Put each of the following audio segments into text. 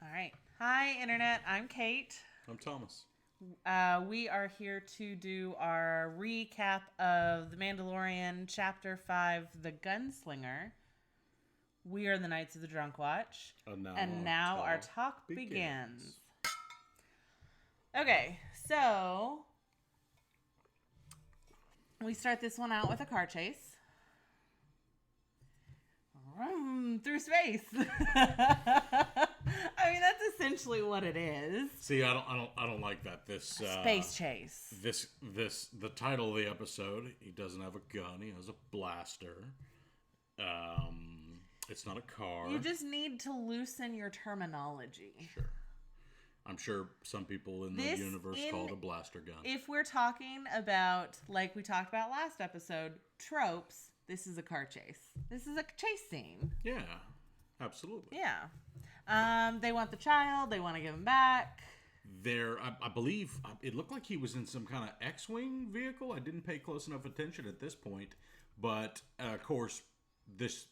All right. Hi, Internet. I'm Kate. I'm Thomas. We are here to do our recap of The Mandalorian Chapter 5, The Gunslinger. We are the Knights of the Drunk Watch. And now our talk begins. Okay, so we start this one out with a car chase. Through space. I mean, that's essentially what it is. See, I don't like that. This space chase. The title of the episode. He doesn't have a gun. He has a blaster. It's not a car. You just need to loosen your terminology. Sure. I'm sure some people in the universe call it a blaster gun. If we're talking about, like we talked about last episode, tropes, this is a car chase. This is a chase scene. Yeah, absolutely. Yeah. They want the child. They want to give him back. I believe, it looked like he was in some kind of X-Wing vehicle. I didn't pay close enough attention at this point. But, of course, this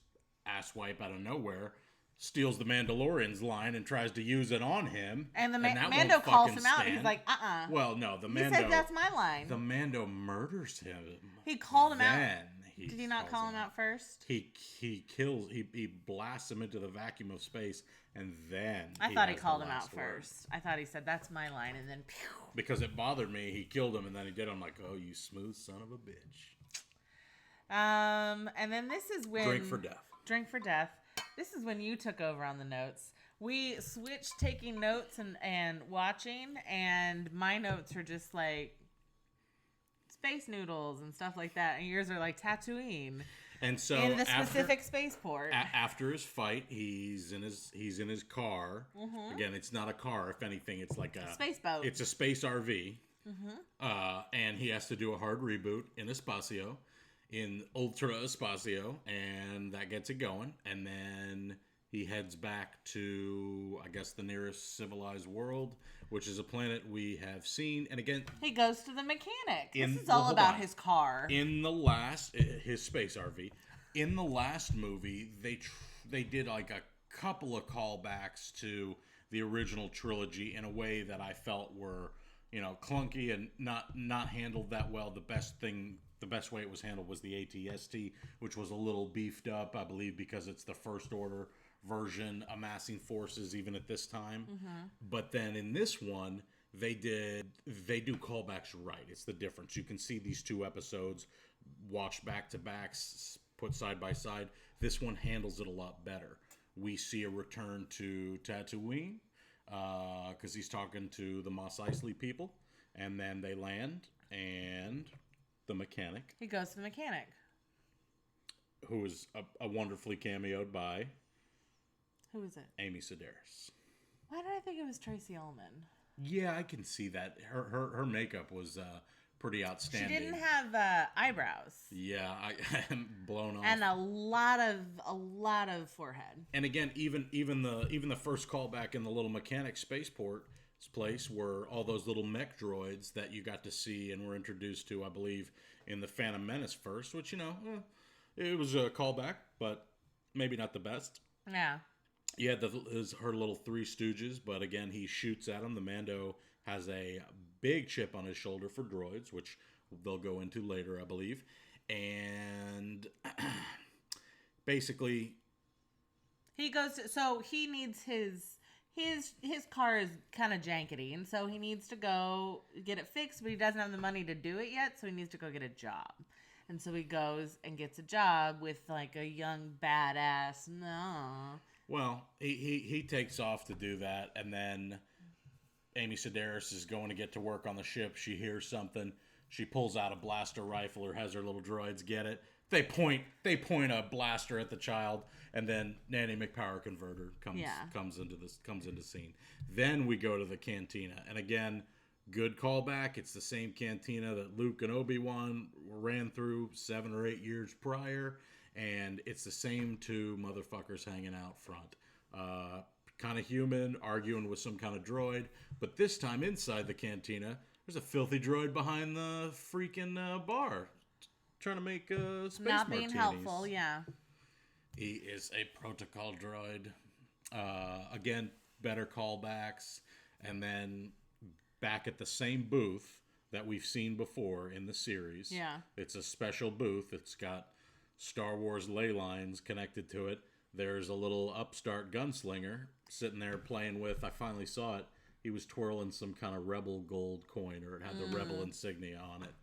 asswipe out of nowhere steals the Mandalorian's line and tries to use it on him. And the Mando calls him out. Stand. He's like, Well, no, the Mando... He said, that's my line. The Mando murders him. He called him out. Did he not call him out first? He blasts him into the vacuum of space, and then... I thought he called him out first. I thought he said, that's my line, and then... Pew. Because it bothered me. He killed him, and then he did. I'm like, oh, you smooth son of a bitch. And then this is when... Drink for death. Drink for death. This is when you took over on the notes. We switched taking notes and watching, and my notes are just like space noodles and stuff like that, and yours are like Tatooine. And so in the specific spaceport. After his fight, he's in his car. Mm-hmm. Again, it's not a car. If anything, it's like a space boat. It's a space RV. Mm-hmm. And he has to do a hard reboot in Espacio. In Ultra Espacio, and that gets it going, and then he heads back to, I guess, the nearest civilized world, which is a planet we have seen, and again... He goes to the mechanic. This is all about his car. In the last... His space RV. In the last movie, they did like a couple of callbacks to the original trilogy in a way that I felt were, clunky and not handled that well. The best way it was handled was the ATST, which was a little beefed up, I believe, because it's the First Order version amassing forces even at this time. Mm-hmm. But then in this one, they do callbacks right. It's the difference. You can see these two episodes watched back to back, put side by side. This one handles it a lot better. We see a return to Tatooine because he's talking to the Mos Eisley people, and then they land and... The mechanic. He goes to the mechanic. Who is a wonderfully cameoed by... Who is it? Amy Sedaris. Why did I think it was Tracy Ullman? Yeah, I can see that. Her makeup was pretty outstanding. She didn't have eyebrows. Yeah, I am blown off. And a lot of forehead. And again, even the first callback in the little mechanic spaceport... place were all those little mech droids that you got to see and were introduced to, I believe, in the Phantom Menace first, which, it was a callback, but maybe not the best. Yeah. Yeah, her little Three Stooges, but again, he shoots at him. The Mando has a big chip on his shoulder for droids, which they'll go into later, I believe. And basically... He needs his car is kind of jankety, and so he needs to go get it fixed, but he doesn't have the money to do it yet, so he needs to go get a job. And so he goes and gets a job with like a young badass. No. Well, he takes off to do that, and then Amy Sedaris is going to get to work on the ship. She hears something. She pulls out a blaster rifle or has her little droids get it. They point a blaster at the child, and then Nanny McPower converter comes into scene. Then we go to the cantina, and again, good callback. It's the same cantina that Luke and Obi-Wan ran through 7 or 8 years prior, and it's the same two motherfuckers hanging out front. Kind of human, arguing with some kind of droid, but this time inside the cantina, there's a filthy droid behind the freaking bar. Trying to make space not being martinis. Helpful, yeah. He is a protocol droid. Again, better callbacks. And then back at the same booth that we've seen before in the series. Yeah. It's a special booth. It's got Star Wars ley lines connected to it. There's a little upstart gunslinger sitting there playing with, I finally saw it, he was twirling some kind of Rebel gold coin, or it had the Rebel insignia on it.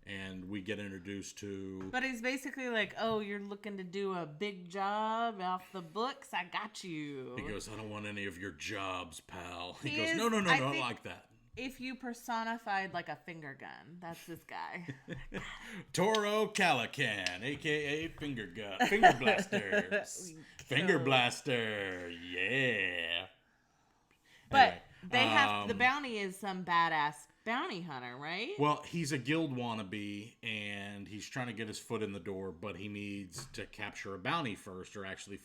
And we get introduced to... But he's basically like, oh, you're looking to do a big job off the books? I got you. He goes, I don't want any of your jobs, pal. He He goes, is- no, I not think- like that. If you personified like a finger gun, that's this guy. Toro Calican, a.k.a. Finger Blasters. Finger Go. Blaster, yeah. But Anyway, they have... the bounty is some badass bounty hunter, right? Well, he's a guild wannabe, and he's trying to get his foot in the door, but he needs to capture a bounty first, or actually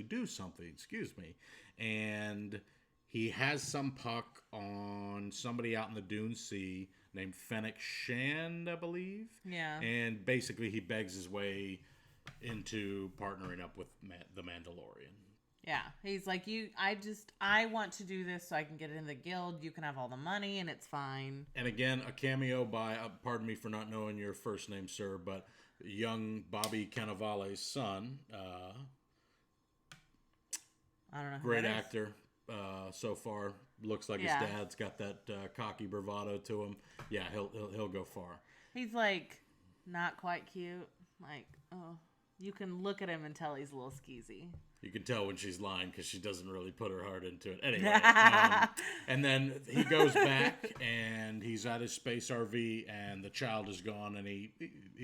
do something. Excuse me. And he has some puck on somebody out in the Dune Sea named Fennec Shand, I believe. Yeah. And basically, he begs his way into partnering up with the Mandalorian. Yeah. He's like, I want to do this so I can get in the guild. You can have all the money and it's fine. And again, a cameo by, pardon me for not knowing your first name, sir, but young Bobby Cannavale's son. I don't know. Who Great that is. actor so far. Looks like Yeah. his dad's got that cocky bravado to him. Yeah, he'll go far. He's like, not quite cute. Like, oh, you can look at him and tell he's a little skeezy. You can tell when she's lying because she doesn't really put her heart into it. Anyway, and then he goes back and he's at his space RV and the child is gone and he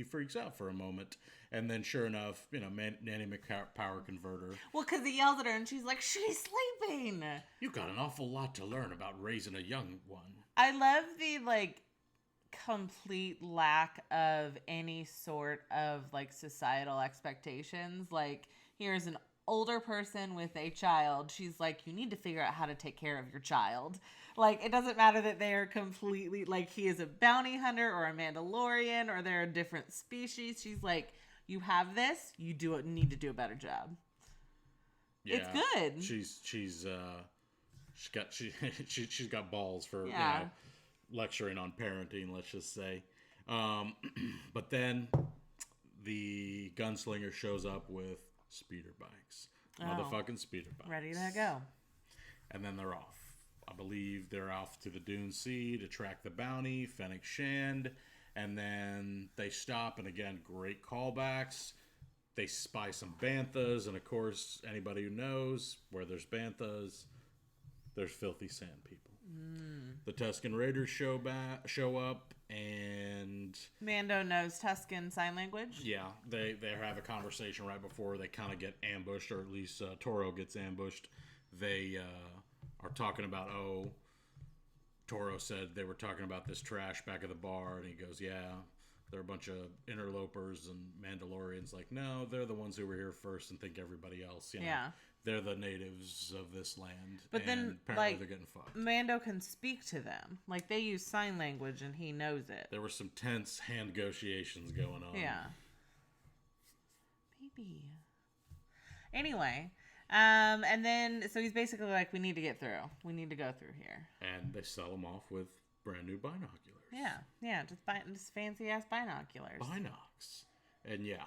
freaks out for a moment. And then sure enough, Nanny McPower converter. Well, because he yells at her and she's like, she's sleeping. You got an awful lot to learn about raising a young one. I love the complete lack of any sort of societal expectations. Like, here's an older person with a child. She's like, you need to figure out how to take care of your child. Like, it doesn't matter that they are completely he is a bounty hunter or a Mandalorian or they're a different species. She's like, you have this, you need to do a better job. Yeah, it's good. She's got balls for lecturing on parenting, let's just say. But then the gunslinger shows up with speeder bikes. Motherfucking speeder bikes. Ready to go. And then they're off. I believe they're off to the Dune Sea to track the bounty, Fennec Shand. And then they stop, and again, great callbacks. They spy some banthas, and of course, anybody who knows where there's banthas, there's filthy sand people. The Tusken Raiders show up, and Mando knows Tusken sign language. yeah, they have a conversation right before they kind of get ambushed, or at least Toro gets ambushed. They are talking about, Toro said they were talking about this trash back at the bar, and he goes, yeah, they're a bunch of interlopers and Mandalorians. Like, no, they're the ones who were here first and think everybody else, Yeah. They're the natives of this land. But and then, apparently they're getting fucked. Mando can speak to them. Like, they use sign language, and he knows it. There were some tense hand negotiations going on. Yeah. Baby. Anyway, and then, so he's basically like, we need to get through. We need to go through here. And they sell them off with brand new binoculars. Yeah, just fancy-ass binoculars. Binocs. And yeah,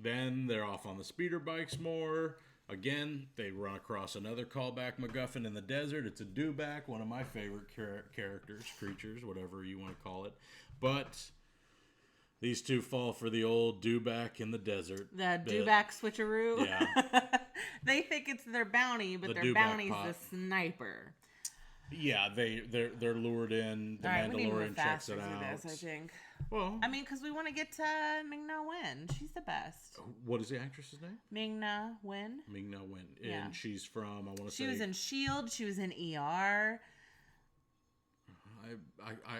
then they're off on the speeder bikes more. Again, they run across another callback MacGuffin in the desert. It's a dewback, one of my favorite creatures, whatever you want to call it. But these two fall for the old dewback in the desert. The dewback switcheroo. Yeah. They think it's their bounty, but The their dewback bounty's pot. the sniper. Yeah, they're lured in. The All right, we need to move Mandalorian checks faster it through out. this, I think. Well, I mean, because we want to get to Ming-Na Wen. She's the best. what is the actress's name? Ming-Na Wen. Ming-Na Wen. Yeah. And she's from, I want to say... She was in S.H.I.E.L.D. She was in ER.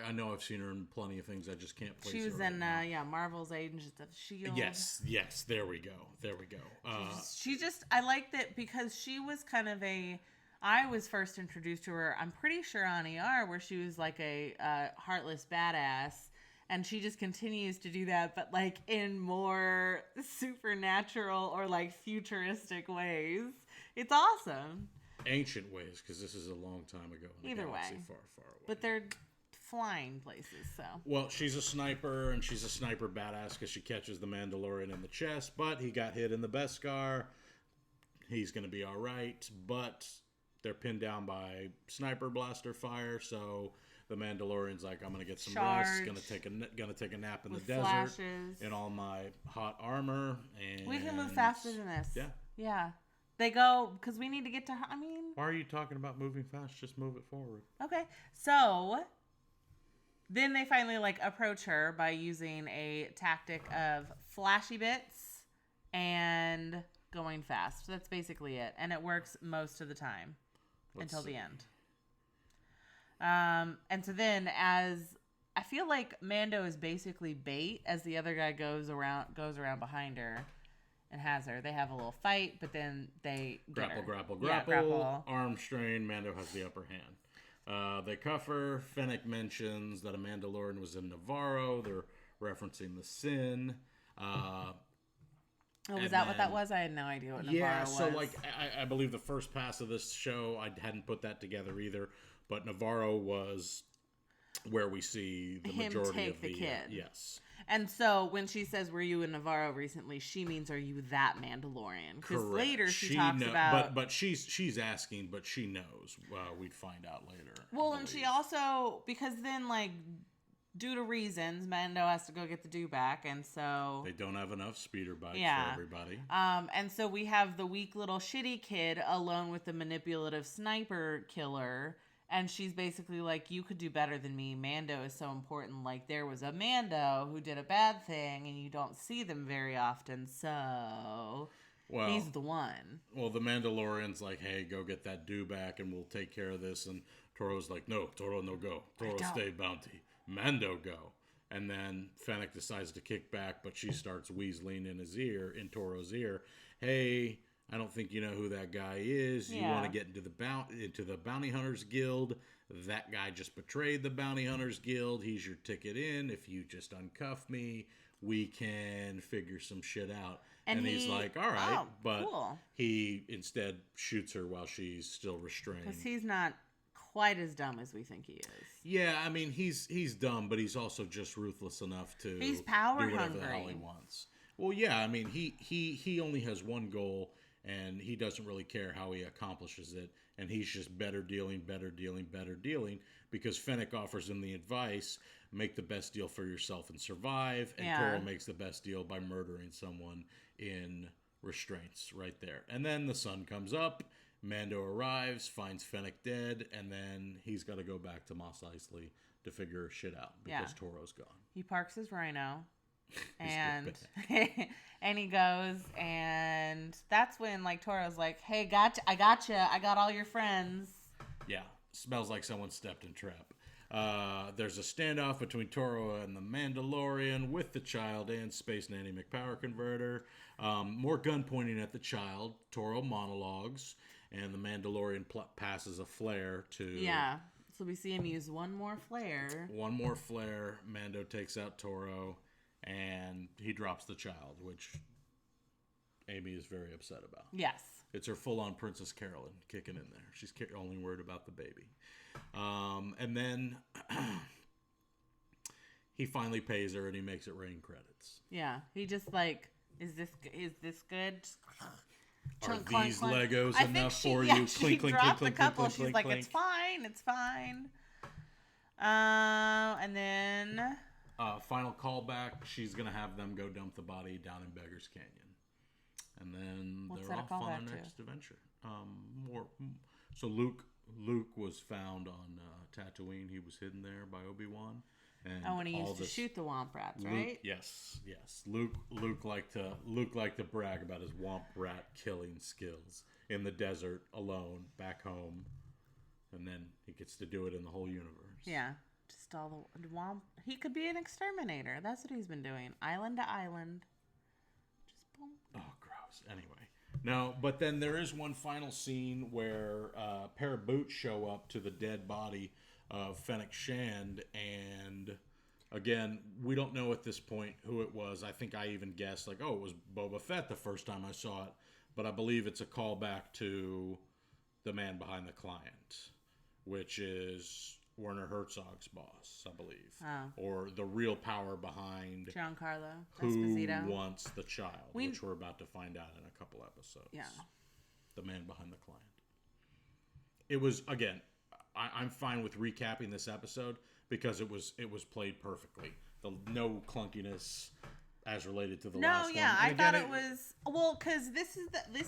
I know I've seen her in plenty of things. I just can't place She was her right in, now. Marvel's Agents of S.H.I.E.L.D. Yes, there we go. She just, I like that because she was kind of I was first introduced to her, I'm pretty sure on ER, where she was like a heartless badass. And she just continues to do that, but in more supernatural or futuristic ways. It's awesome. Ancient ways, because this is a long time ago in a Either galaxy way. far, far away. But they're flying places, so. Well, she's a sniper, and she's a sniper badass because she catches the Mandalorian in the chest, but he got hit in the Beskar. He's going to be all right, but they're pinned down by sniper blaster fire, so the Mandalorian's like, I'm going to get some rest, going to take a nap in the desert flashes. in all my hot armor. And We can move faster than this. Yeah. Yeah. They go, because we need to get to, I mean. Why are you talking about moving fast? Just move it forward. Okay. So, then they finally, like, approach her by using a tactic of flashy bits and going fast. That's basically it. And it works most of the time until the end. And so then as I feel like Mando is basically bait as the other guy goes around behind her and has her. They have a little fight, but then they grapple. Yeah, grapple. Arm strain. Mando has the upper hand. They cuff her. Fennec mentions that a Mandalorian was in Navarro. They're referencing the Sin. Was that what that was? I had no idea what Navarro was. Yeah, so like I believe the first pass of this show, I hadn't put that together either. But Navarro was where we see the majority of the kid. Yes. And so when she says, "Were you in Navarro recently?" she means, "Are you that Mandalorian?" Because later she talks about. But she's asking, but she knows. We'd find out later. Well, and she also, because then like, due to reasons, Mando has to go get the dewback, and so they don't have enough speeder bikes for everybody. And so we have the weak little shitty kid alone with the manipulative sniper killer. And she's basically like, you could do better than me. Mando is so important. Like, there was a Mando who did a bad thing, and you don't see them very often. So, he's the one. Well, the Mandalorian's like, hey, go get that dewback, and we'll take care of this. And Toro's like, no, Toro, no go. Toro, stay bounty. Mando, go. And then Fennec decides to kick back, but she starts weaseling in Toro's ear. Hey, I don't think you know who that guy is. You want to get into the Bounty Hunters Guild. That guy just betrayed the Bounty Hunters Guild. He's your ticket in. If you just uncuff me, we can figure some shit out. And he's like, all right. He instead shoots her while she's still restrained. Because he's not quite as dumb as we think he is. Yeah, I mean, he's dumb, but he's also just ruthless enough to he's power do whatever hungry. the hell he wants. Well, yeah, I mean, he only has one goal, and he doesn't really care how he accomplishes it. And he's just better dealing, because Fennec offers him the advice, make the best deal for yourself and survive. And Toro makes the best deal by murdering someone in restraints right there. And then the sun comes up, Mando arrives, finds Fennec dead, and then he's got to go back to Mos Eisley to figure shit out because Toro's gone. He parks his rhino. And and he goes, and that's when like Toro's like, hey, I got all your friends. Yeah, smells like someone stepped in trap. There's a standoff between Toro and the Mandalorian with the child and Space Nanny McPower Converter. More gun pointing at the child. Toro monologues, and the Mandalorian passes a flare to... so we see him use one more flare. Mando takes out Toro, and he drops the child, which Amy is very upset about. Yes. It's her full-on Princess Carolyn kicking in there. She's only worried about the baby. And then he finally pays her, and he makes it rain credits. Yeah. He just like, is this good? Are these Legos enough for you? Clink, clink, clink, clink, clink. She's like, it's fine. And then... final callback, she's going to have them go dump the body down in Beggar's Canyon. And then they're off on their next adventure. So Luke was found on Tatooine. He was hidden there by Obi-Wan. And he used to shoot the Womp Rats, right? Yes. Luke liked to brag about his Womp Rat killing skills in the desert alone back home, and then he gets to do it in the whole universe. Yeah, just all the Womp. He could be an exterminator. That's what he's been doing, island to island. Just boom. Oh, gross. Anyway. No, but then there is one final scene where a pair of boots show up to the dead body of Fennec Shand, and again, we don't know at this point who it was. I think I even guessed, like, oh, it was Boba Fett the first time I saw it, but I believe it's a callback to the man behind the client, which is Werner Herzog's boss, I believe, or the real power behind Giancarlo who Esposito. wants the child, which we're about to find out in a couple episodes. Yeah, the man behind the client. It was, again, I'm fine with recapping this episode because it was played perfectly. No clunkiness as related to the last one. No, yeah, I thought it was because this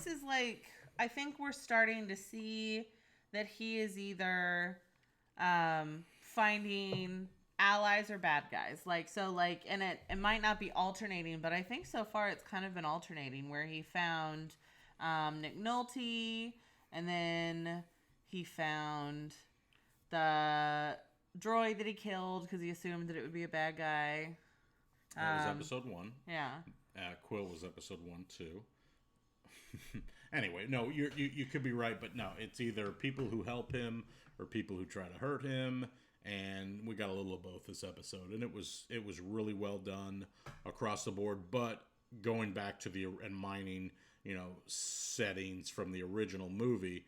is like, I think we're starting to see that he is either finding allies or bad guys. Like, so like, and it might not be alternating, but I think so far it's kind of been alternating where he found Nick Nolte, and then he found the droid that he killed because he assumed that it would be a bad guy. That was episode 1. Yeah. Quill was episode 1 too. Anyway, no, you could be right, but no, it's either people who help him or people who try to hurt him, and we got a little of both this episode, and it was really well done across the board. But going back to and mining, settings from the original movie,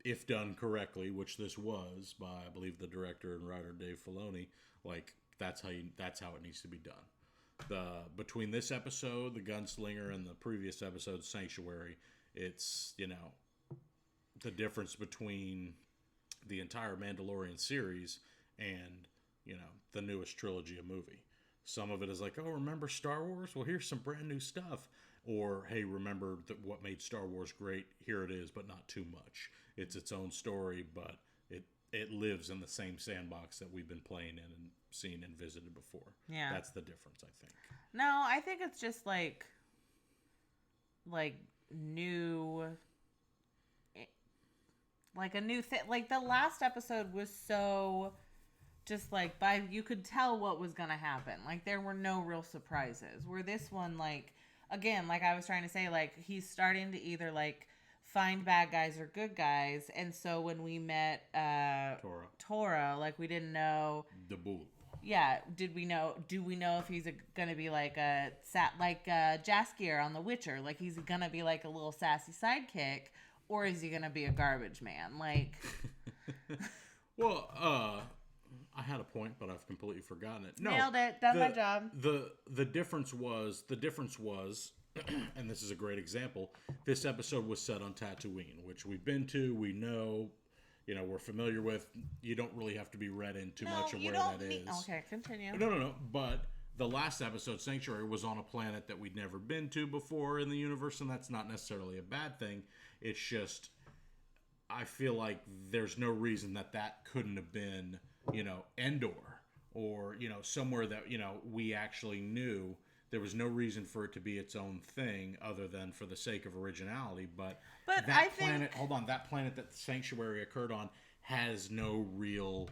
if done correctly, which this was by, I believe, the director and writer Dave Filoni, like that's how it needs to be done. Between this episode, The Gunslinger, and the previous episode, Sanctuary, it's, the difference between the entire Mandalorian series and, the newest trilogy of movie. Some of it is like, oh, remember Star Wars? Well, here's some brand new stuff. Or, hey, remember what made Star Wars great? Here it is, but not too much. It's its own story, but it lives in the same sandbox that we've been playing in and seen and visited before. Yeah. That's the difference, I think. No, I think it's just like new, like a new thing. Like the last episode was so just like you could tell what was going to happen. Like there were no real surprises. Where this one, like, again, like I was trying to say, like he's starting to either like find bad guys or good guys. And so when we met Tora, like we didn't know the bull. Yeah, do we know if he's gonna be like Jaskier on The Witcher? Like he's gonna be like a little sassy sidekick, or is he gonna be a garbage man? Like, well, I had a point, but I've completely forgotten it. No, nailed it. Done my job. The difference was, and this is a great example. This episode was set on Tatooine, which we've been to. We know. We're familiar with. You don't really have to be read in too much of where that is. Okay, continue. No. But the last episode, Sanctuary, was on a planet that we'd never been to before in the universe, and that's not necessarily a bad thing. It's just, I feel like there's no reason that couldn't have been, Endor, or, somewhere that, we actually knew. There was no reason for it to be its own thing other than for the sake of originality. But that planet, hold on, that planet that Sanctuary occurred on has no real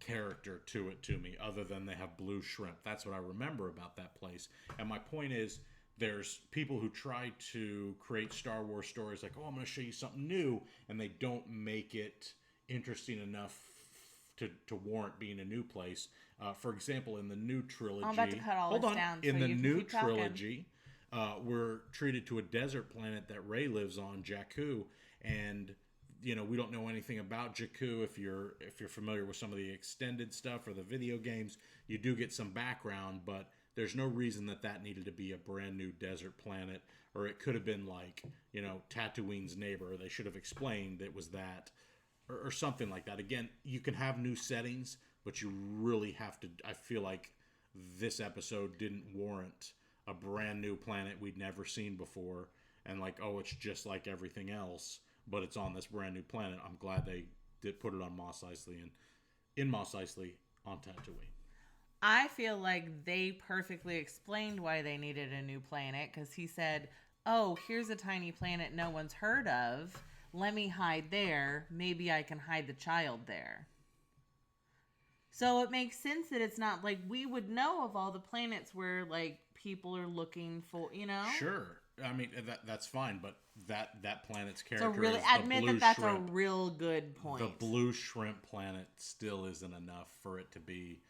character to it to me other than they have blue shrimp. That's what I remember about that place. And my point is, there's people who try to create Star Wars stories like, oh, I'm going to show you something new, and they don't make it interesting enough to warrant being a new place. For example, in the new trilogy, I'm about to cut all this down. In the new trilogy, we're treated to a desert planet that Rey lives on, Jakku, and we don't know anything about Jakku. If you're familiar with some of the extended stuff or the video games, you do get some background, but there's no reason that needed to be a brand new desert planet, or it could have been like Tatooine's neighbor. They should have explained it was that. Or something like that. Again, you can have new settings, but you really have to. I feel like this episode didn't warrant a brand new planet we'd never seen before, and like, oh, it's just like everything else, but it's on this brand new planet. I'm glad they did put it on Mos Eisley and in Mos Eisley on Tatooine. I feel like they perfectly explained why they needed a new planet because he said, "Oh, here's a tiny planet no one's heard of. Let me hide there. Maybe I can hide the child there." So it makes sense that it's not like we would know of all the planets where like people are looking for, Sure. I mean, that's fine, but that planet's character so really, is admit that's shrimp. A real good point. The blue shrimp planet still isn't enough for it to be,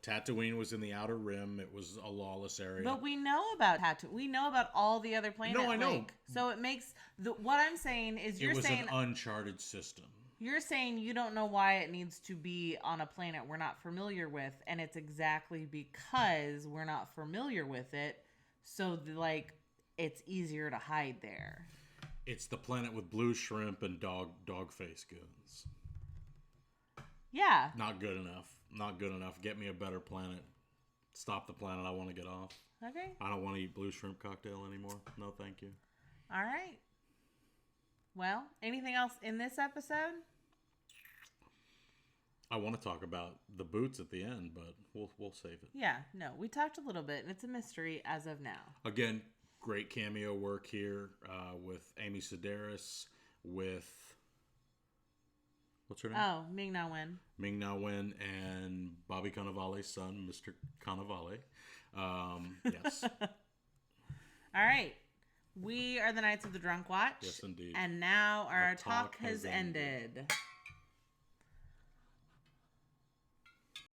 Tatooine was in the Outer Rim. It was a lawless area. But we know about Tatooine. We know about all the other planets. No, I know. So it makes what I'm saying is it was an uncharted system. You're saying you don't know why it needs to be on a planet we're not familiar with, and it's exactly because we're not familiar with it, so it's easier to hide there. It's the planet with blue shrimp and dog face goons. Yeah. Not good enough. Not good enough. Get me a better planet. Stop the planet I want to get off. Okay. I don't want to eat blue shrimp cocktail anymore. No, thank you. All right. Well, anything else in this episode? I want to talk about the boots at the end, but we'll save it. Yeah, no, we talked a little bit, and it's a mystery as of now. Again, great cameo work here with Amy Sedaris, with what's her name? Oh, Ming-Na Wen. Ming-Na Wen and Bobby Cannavale's son, Mr. Cannavale. Yes. All right. We are the Knights of the Drunk Watch. Yes, indeed. And now our talk has ended.